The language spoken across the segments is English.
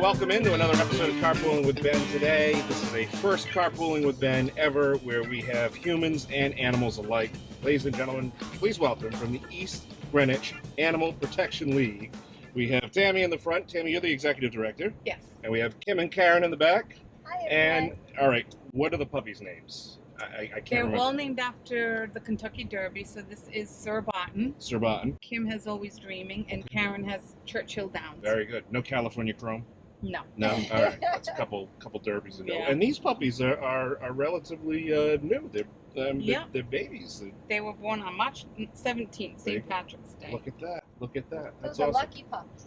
welcome into another episode of Carpooling with Ben today. This is a first Carpooling with Ben ever where we have humans and animals alike. Ladies and gentlemen, please welcome from the East Greenwich Animal Protection League. We have Tammy in the front. Tammy, you're the executive director. Yes. And we have Kim and Karen in the back. Hi, and, everyone. all right, what are the puppies' names? I can't They're remember. all named after the Kentucky Derby, so this is Sir Barton. Sir Barton. Kim has Always Dreaming, and Karen has Churchill Downs. Very good. No California Chrome? No. No? All right. That's a couple derbies ago. Yeah. And these puppies are relatively new. Yeah. They're babies. They were born on March 17th, St. Patrick's Day. Look at that. Look at that. That's Those are awesome. lucky pups.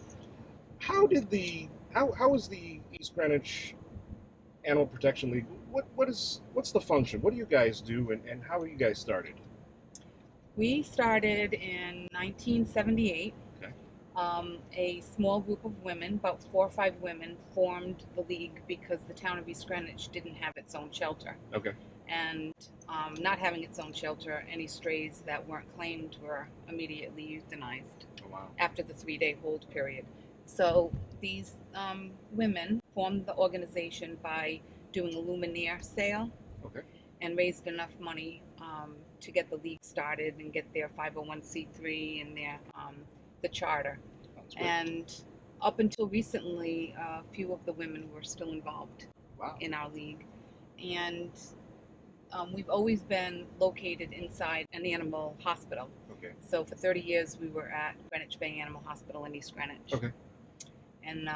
How is the East Greenwich Animal Protection League? What's the function? What do you guys do, and how are you guys started? We started in 1978. Okay. A small group of women, about 4 or 5 women, formed the league because the town of East Greenwich didn't have its own shelter. Okay. And not having its own shelter, any strays that weren't claimed were immediately euthanized Oh, wow. after the 3-day hold period. So these women formed the organization by doing a luminaire sale. Okay. And raised enough money to get the league started and get their 501c3 and their the charter. Sounds good. And up until recently, a few of the women were still involved Wow. in our league. And we've always been located inside an animal hospital. Okay. So for 30 years, we were at Greenwich Bay Animal Hospital in East Greenwich. Okay. And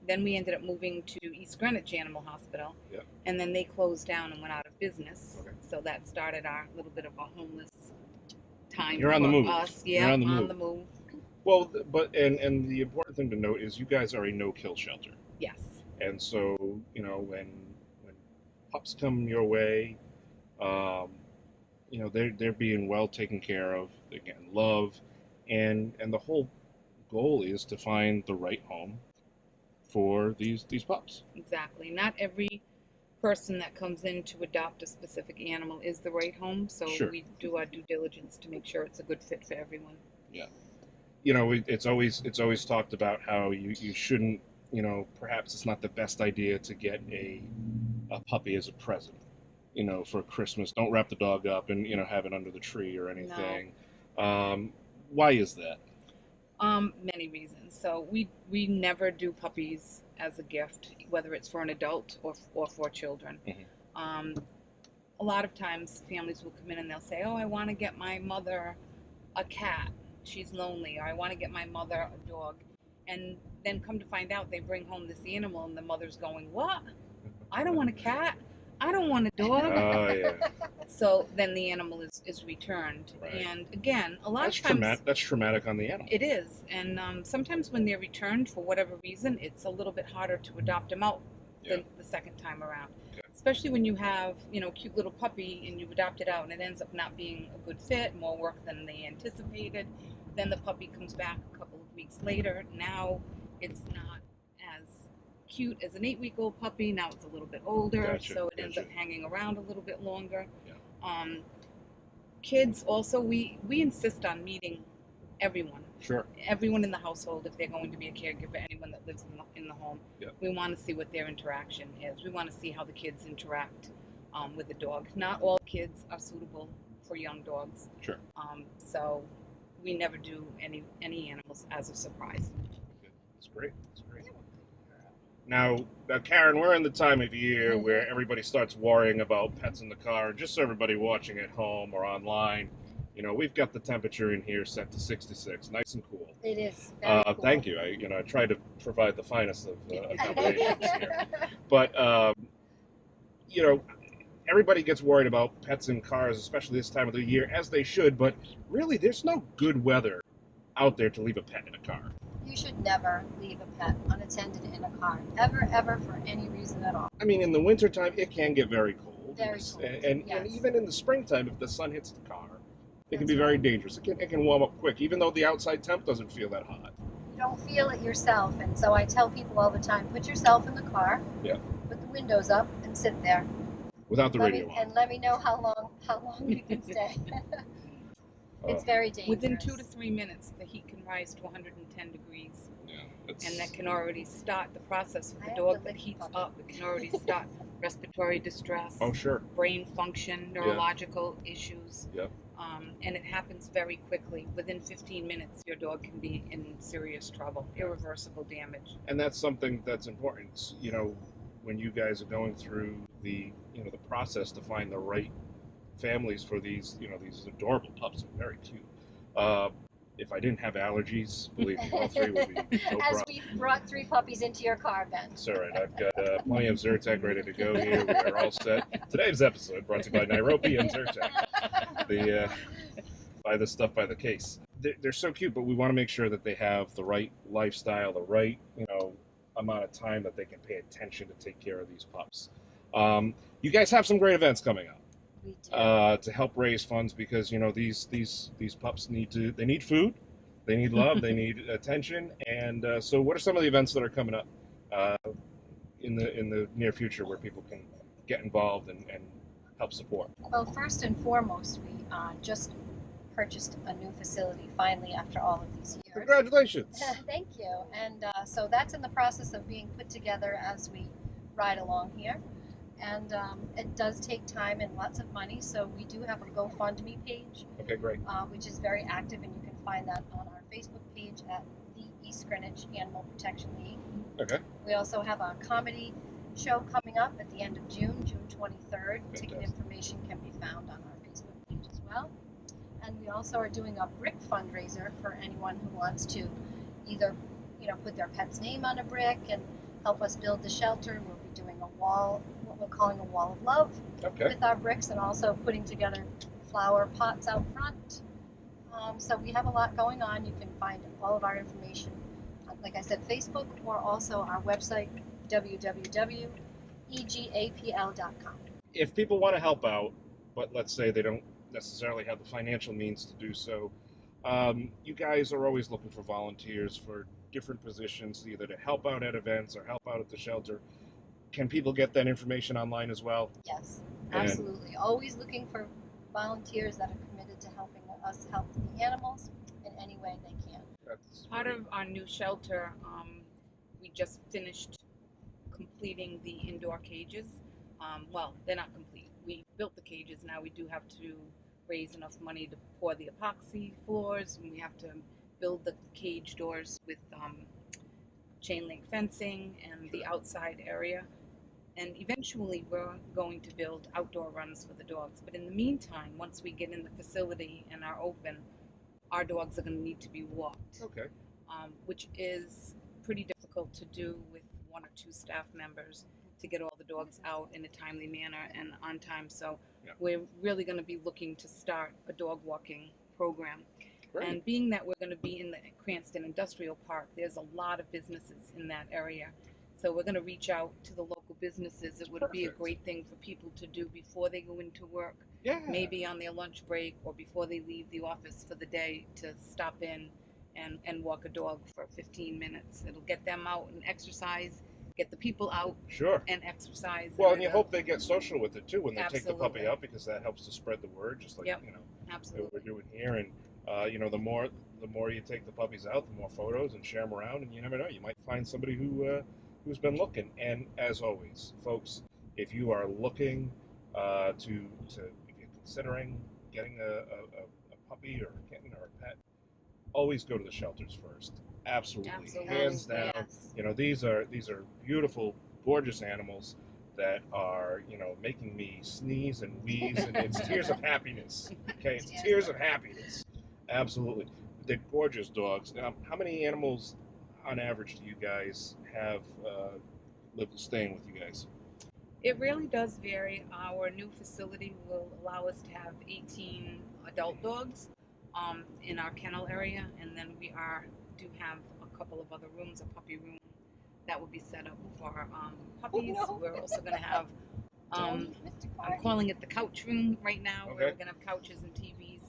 then we ended up moving to East Greenwich Animal Hospital. Yep. And then they closed down and went out of business. Okay. So that started our little bit of a homeless time You're on for the move. us. You're Yeah, on the on move. the move. Well, but and the important thing to note is you guys are a no-kill shelter, Yes. and so when pups come your way, they're being well taken care of. They're getting love, and the whole goal is to find the right home for these pups. Exactly. Not every person that comes in to adopt a specific animal is the right home, so Sure. we do our due diligence to make sure it's a good fit for everyone. It's always talked about how you shouldn't, perhaps it's not the best idea to get a puppy as a present, for Christmas. Don't wrap the dog up and have it under the tree or anything. Why is that? Many reasons. So we never do puppies as a gift, whether it's for an adult or for children. Mhm. A lot of times families will come in and they'll say, "Oh, I want to get my mother a cat. She's lonely," or "I want to get my mother a dog." And then come to find out they bring home this animal and the mother's going, "What? I don't want a cat. I don't want a dog." Oh yeah, So then the animal is returned. Right. And again, a lot that's of times traumatic. That's traumatic on the animal. it is. And sometimes when they're returned for whatever reason, it's a little bit harder to adopt them out Yeah. the second time around. Okay. Especially when you have, cute little puppy and you adopt it out and it ends up not being a good fit, more work than they anticipated. Then the puppy comes back a couple of weeks later. Now it's not as cute as an 8-week-old puppy. Now it's a little bit older, Gotcha, so it ends gotcha. up hanging around a little bit longer. Yeah. Kids also, we insist on meeting everyone Sure. in the household. If they're going to be a caregiver, anyone that lives in the home, Yep. we want to see what their interaction is. We want to see how the kids interact with the dog. Not all kids are suitable for young dogs, Sure. so we never do any animals as a surprise. That's great. That's great. Now, Karen, we're in the time of year Mm-hmm. where everybody starts worrying about pets in the car. Just so everybody watching at home or online, we've got the temperature in here set to 66, nice and cool. It is. Very cool. Thank you. I try to provide the finest of accommodations here. But, everybody gets worried about pets in cars, especially this time of the year, as they should. But really, there's no good weather out there to leave a pet in a car. You should never leave a pet unattended in a car, ever, for any reason at all. I mean, in the wintertime, it can get very cold. Very cold, And yes. even in the springtime, if the sun hits the car, it can That's be very right. dangerous. It can warm up quick, even though the outside temp doesn't feel that hot. You don't feel it yourself, and so I tell people all the time, put yourself in the car, Yeah. put the windows up, and sit there. Without the radio on. And let me know how long you can stay. It's very dangerous. Within 2 to 3 minutes, the heat can rise to 110 degrees. Yeah, And that can already start the process with I the have dog the that lick heats puppy. up. It can already start respiratory distress, oh sure, brain function, neurological issues. yep. And it happens very quickly. Within 15 minutes, your dog can be in serious trouble, irreversible damage. And that's something that's important. You know, when you guys are going through the the process to find the right families for these these adorable pups are very cute. If I didn't have allergies, believe me, all three would be no As problem. we've brought 3 puppies into your car, Ben. That's all right. I've got plenty of Zyrtec ready to go here. We are all set. Today's episode brought to you by Nairobi and Zyrtec. The buy the stuff by the case. They're so cute, but we want to make sure that they have the right lifestyle, the right amount of time that they can pay attention to take care of these pups. You guys have some great events coming up. We do. To help raise funds because these pups need food, they need love, they need attention, and so what are some of the events that are coming up in the near future where people can get involved and help support? Well, first and foremost, we just purchased a new facility finally after all of these years. Congratulations! Thank you. And so that's in the process of being put together as we ride along here. And it does take time and lots of money, so we do have a GoFundMe page, Okay, great. which is very active, and you can find that on our Facebook page at the East Greenwich Animal Protection League. Okay. We also have a comedy show coming up at the end of June, June 23rd. Ticket information can be found on our Facebook page as well. And we also are doing a brick fundraiser for anyone who wants to either, put their pet's name on a brick and help us build the shelter. We'll be doing a wall, what we're calling a wall of love, with our bricks, and also putting together flower pots out front. So we have a lot going on. You can find all of our information, like I said, Facebook, or also our website, www.egapl.com. If people want to help out, but let's say they don't necessarily have the financial means to do so, you guys are always looking for volunteers for different positions, either to help out at events or help out at the shelter. Can people get that information online as well? Yes, absolutely. Always looking for volunteers that are committed to helping us help the animals in any way they can. That's Part of our new shelter, we just finished completing the indoor cages. Well, they're not complete. We built the cages. Now we do have to raise enough money to pour the epoxy floors, and we have to build the cage doors with chain link fencing and the outside area. And eventually we're going to build outdoor runs for the dogs. But in the meantime, once we get in the facility and are open, our dogs are going to need to be walked. Okay. Which is pretty difficult to do with 1 or 2 staff members to get all the dogs out in a timely manner and on time. So we're really going to be looking to start a dog walking program. Great. And being that we're going to be in the Cranston Industrial Park, there's a lot of businesses in that area. So we're going to reach out to the local businesses. It would be a great thing for people to do before they go into work, maybe on their lunch break or before they leave the office for the day, to stop in and walk a dog for 15 minutes. It'll get them out and exercise, get the people out and exercise. Well, and you hope they get social with it too when they take the puppy Absolutely. out, because that helps to spread the word, just like Absolutely. what we're doing here. And the more you take the puppies out, the more photos and share them around, and you never know, you might find somebody who's been looking. And as always, folks, if you are looking if you're considering getting a puppy or a kitten or a pet, always go to the shelters first. Absolutely. Hands down. Yes. These are beautiful, gorgeous animals that are making me sneeze and wheeze, and it's tears of happiness. Okay, it's tears of happiness. Absolutely. They're gorgeous dogs. How many animals on average do you guys have staying with you guys? It really does vary. Our new facility will allow us to have 18 adult dogs in our kennel area, and then we do have a couple of other rooms, a puppy room that will be set up for puppies. Oh, no. We're also going to have, I'm Mr. Cardi. calling it the couch room right now. Okay. We're going to have couches and TVs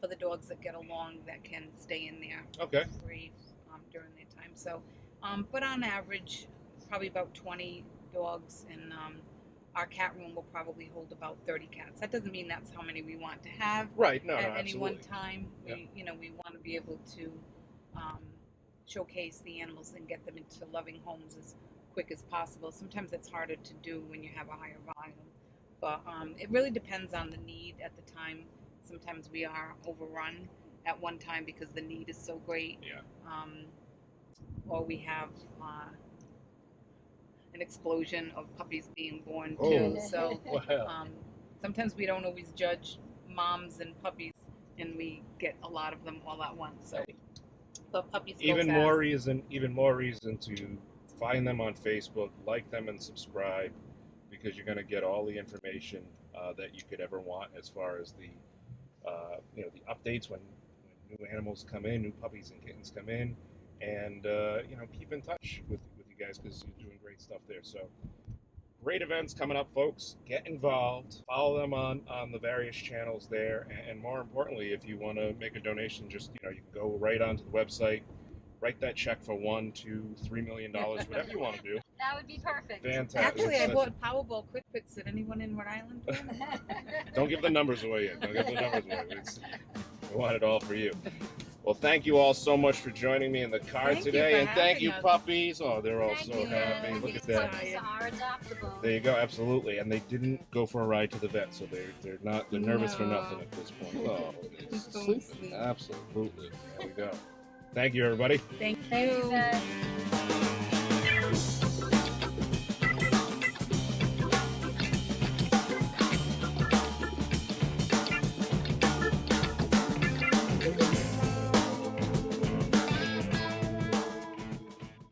for the dogs that get along that can stay in there free during their time. So, but on average, probably about 20 dogs in our cat room will probably hold about 30 cats. That doesn't mean that's how many we want to have Right. No. at No. any one Absolutely. time. Yeah. We want to be able to um, showcase the animals and get them into loving homes as quick as possible. Sometimes it's harder to do when you have a higher volume, but it really depends on the need at the time. Sometimes we are overrun at one time because the need is so great. Yeah. Or we have an explosion of puppies being born Oh. too. So Wow. sometimes we don't always judge moms and puppies, and we get a lot of them all at once. So, but puppies go Even fast. more reason to find them on Facebook, like them, and subscribe, because you're going to get all the information that you could ever want as far as the the updates when new animals come in, new puppies and kittens come in, and keep in touch with you guys because you're doing great stuff there. So great events coming up, folks. Get involved. Follow them on the various channels there, and more importantly, if you want to make a donation, just you can go right onto the website, write that check for $1, $2, $3 million, whatever you want to do. That would be perfect. Fantastic. Actually, I bought Powerball Quick Picks. Did anyone in Rhode Island win? Don't give the numbers away yet. Don't give the numbers away. We want it all for you. Well, thank you all so much for joining me in the car Thank you today, for and thank you, having us. puppies. Oh, they're all Thank so you. happy. Look These at that. puppies are adoptable. There you go. Absolutely, and they didn't go for a ride to the vet, so they're nervous for No. nothing at this point. Oh, it's So sleeping. sweet. Absolutely. There we go. Thank you, everybody. Thank Thank you, you. Ben.